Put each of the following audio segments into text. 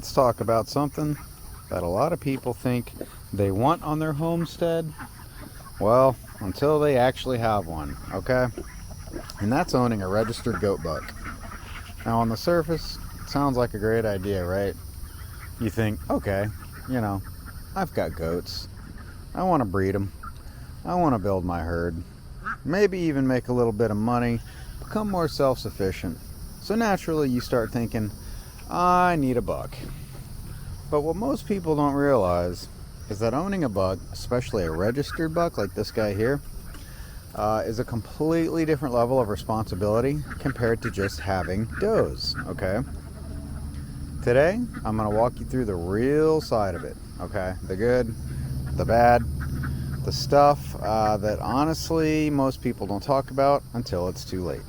let's talk about something that a lot of people think they want on their homestead. Well, until they actually have one, okay? And that's owning a registered goat buck. Now, on the surface, it sounds like a great idea, right? You think, okay, I've got goats. I want to breed them. I want to build my herd. Maybe even make a little bit of money, become more self-sufficient. So naturally, you start thinking, I need a buck. But what most people don't realize is that owning a buck, especially a registered buck like this guy here, is a completely different level of responsibility compared to just having does, okay? Today, I'm going to walk you through the real side of it, okay? The good, the bad, the stuff that honestly most people don't talk about until it's too late.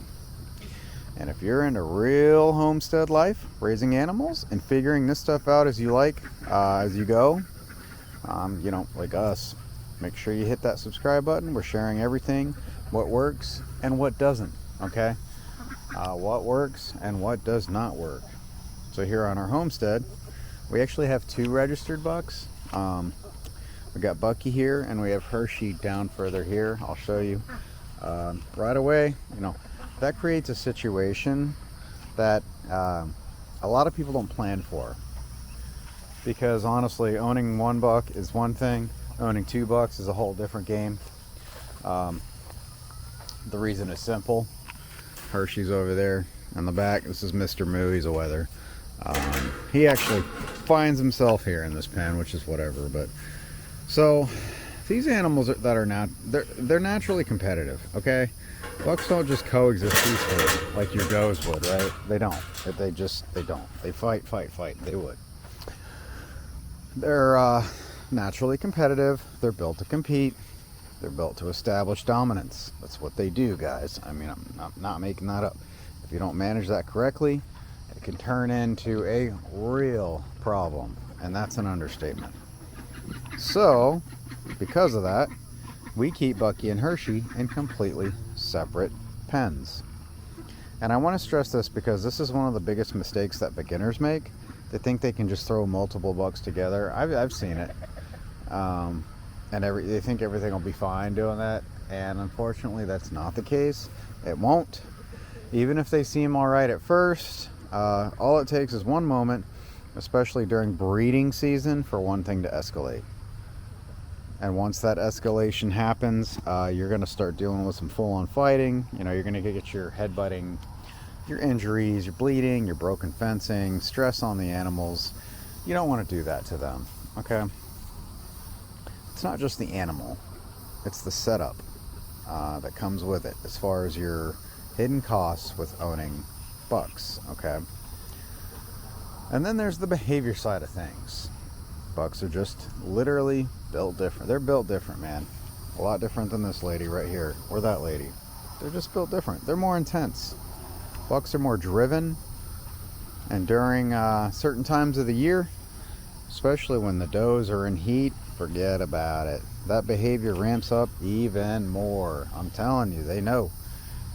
And if you're into real homestead life, raising animals, and figuring this stuff out as you go, like us, make sure you hit that subscribe button. We're sharing everything, what works and what doesn't, okay? What works and what does not work. So here on our homestead, we actually have 2 registered bucks. We got Bucky here, and we have Hershey down further here. I'll show you right away. That creates a situation that a lot of people don't plan for. Because honestly, owning 1 buck is one thing. Owning 2 bucks is a whole different game. The reason is simple. Hershey's over there in the back. This is Mr. Moo. He's a wether. He actually finds himself here in this pen, which is whatever. But so these animals they're naturally competitive. Okay, bucks don't just coexist peacefully like your does would, right? They don't. They don't. They fight. They would. They're naturally competitive. They're built to compete. They're built to establish dominance. That's what they do, guys. I mean, I'm not making that up. If you don't manage that correctly, it can turn into a real problem, and that's an understatement. So, because of that, we keep Bucky and Hershey in completely separate pens. And I want to stress this because this is one of the biggest mistakes that beginners make. They think they can just throw multiple bucks together. I've seen it. They think everything will be fine doing that, and unfortunately that's not the case. It won't. Even if they seem all right at first, all it takes is one moment, especially during breeding season, for one thing to escalate. And once that escalation happens, you're going to start dealing with some full-on fighting. You're going to get your headbutting, your injuries, your bleeding, your broken fencing, stress on the animals. You don't want to do that to them, okay? It's not just the animal, it's the setup that comes with it as far as your hidden costs with owning bucks, okay? And then there's the behavior side of things. Bucks are just literally built different. They're built different, man. A lot different than this lady right here, or that lady. They're just built different. They're more intense. Bucks are more driven, and during certain times of the year, especially when the does are in heat, forget about it. That behavior ramps up even more. I'm telling you, they know.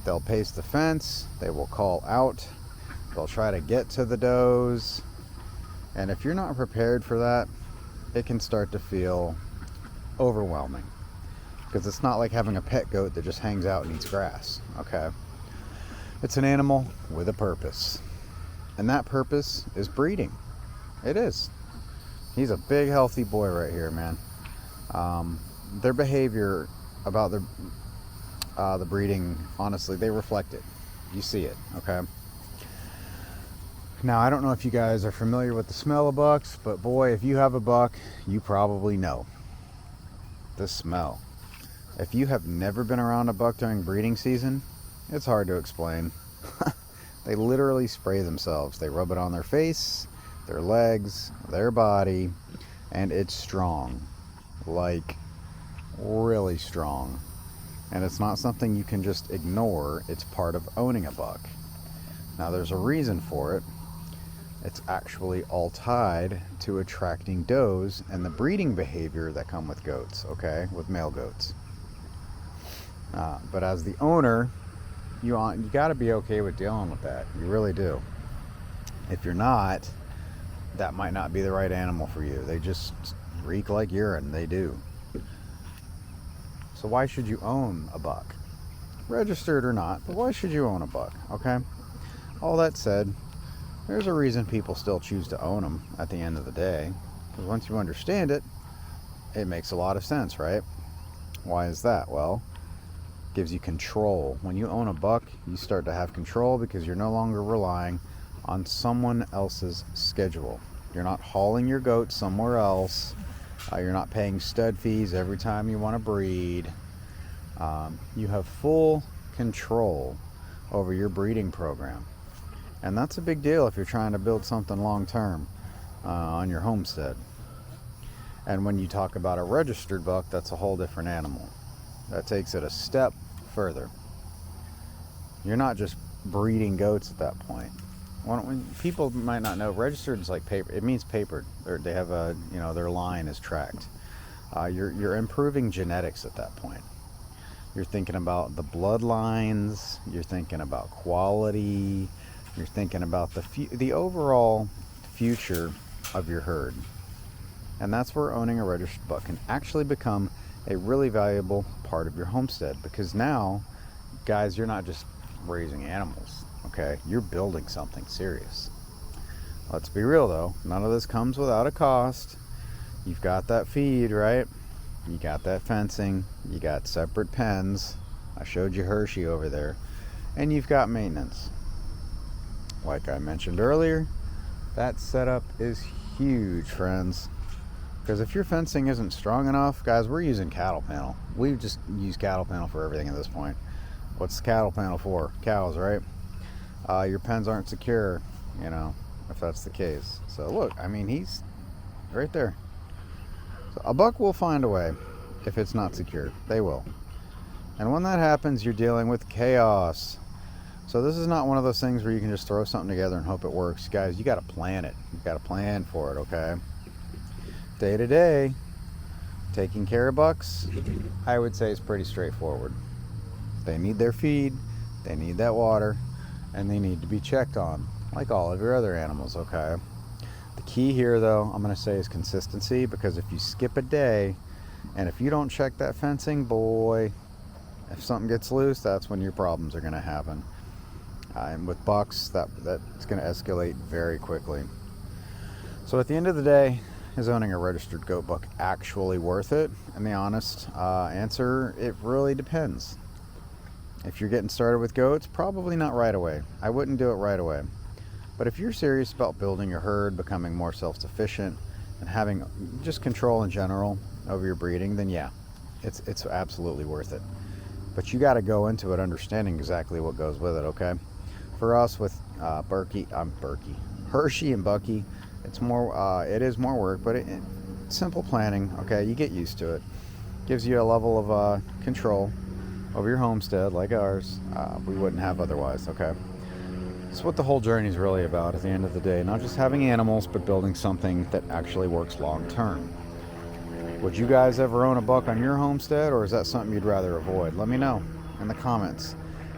They'll pace the fence, they will call out, they'll try to get to the does, and if you're not prepared for that, it can start to feel overwhelming, because it's not like having a pet goat that just hangs out and eats grass, okay? It's an animal with a purpose, and that purpose is breeding. It is. He's a big healthy boy right here, man. Their behavior about the breeding, honestly, they reflect it. You see it, okay? Now, I don't know if you guys are familiar with the smell of bucks, but boy, if you have a buck, you probably know the smell. If you have never been around a buck during breeding season, it's hard to explain. They literally spray themselves. They rub it on their face, their legs, their body, and it's strong. Like, really strong. And it's not something you can just ignore. It's part of owning a buck. Now, there's a reason for it. It's actually all tied to attracting does and the breeding behavior that come with goats, okay? With male goats. But as the owner, you got to be okay with dealing with that. You really do. If you're not, that might not be the right animal for you. They just reek like urine. They do. So why should you own a buck? Registered or not, but why should you own a buck? Okay? All that said, there's a reason people still choose to own them at the end of the day. Because once you understand it, it makes a lot of sense, right? Why is that? Well, it gives you control. When you own a buck, you start to have control because you're no longer relying on someone else's schedule. You're not hauling your goats somewhere else. You're not paying stud fees every time you want to breed. You have full control over your breeding program. And that's a big deal if you're trying to build something long term on your homestead. And when you talk about a registered buck, that's a whole different animal. That takes it a step further. You're not just breeding goats at that point. When people might not know, registered is like paper. It means papered. They have a, their line is tracked. You're improving genetics at that point. You're thinking about the bloodlines. You're thinking about quality. You're thinking about the overall future of your herd. And that's where owning a registered buck can actually become a really valuable part of your homestead, because now, guys, you're not just raising animals, okay? You're building something serious. Let's be real though, none of this comes without a cost. You've got that feed, right? You got that fencing, you got separate pens. I showed you Hershey over there. And you've got maintenance. Like I mentioned earlier, that setup is huge, friends. Because if your fencing isn't strong enough, guys, we're using cattle panel. We just use cattle panel for everything at this point. What's the cattle panel for? Cows, right? Your pens aren't secure, if that's the case. So look, he's right there. So a buck will find a way if it's not secure. They will. And when that happens, you're dealing with chaos. So this is not one of those things where you can just throw something together and hope it works. Guys, you got to plan it. You got to plan for it, okay? Day to day, taking care of bucks, I would say is pretty straightforward. They need their feed, they need that water, and they need to be checked on, like all of your other animals, okay? The key here, though, I'm going to say is consistency, because if you skip a day, and if you don't check that fencing, boy, if something gets loose, that's when your problems are going to happen. And with bucks, that's going to escalate very quickly. So at the end of the day, is owning a registered goat buck actually worth it? And the honest answer, it really depends. If you're getting started with goats, probably not right away. I wouldn't do it right away. But if you're serious about building your herd, becoming more self-sufficient, and having just control in general over your breeding, then yeah, it's absolutely worth it. But you got to go into it understanding exactly what goes with it, okay? For us with Hershey and Bucky, it is more work, but simple planning, okay? You get used to it. Gives you a level of control over your homestead like ours. We wouldn't have otherwise, okay? It's what the whole journey is really about at the end of the day. Not just having animals, but building something that actually works long term. Would you guys ever own a buck on your homestead, or is that something you'd rather avoid? Let me know in the comments.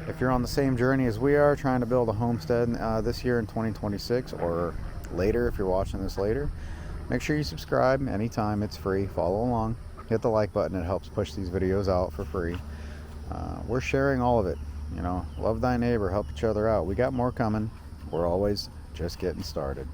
If you're on the same journey as we are, trying to build a homestead this year in 2026, or later if you're watching this later, make sure you subscribe anytime. It's free. Follow along. Hit the like button. It helps push these videos out for free. We're sharing all of it. Love thy neighbor, help each other out. We got more coming. We're always just getting started.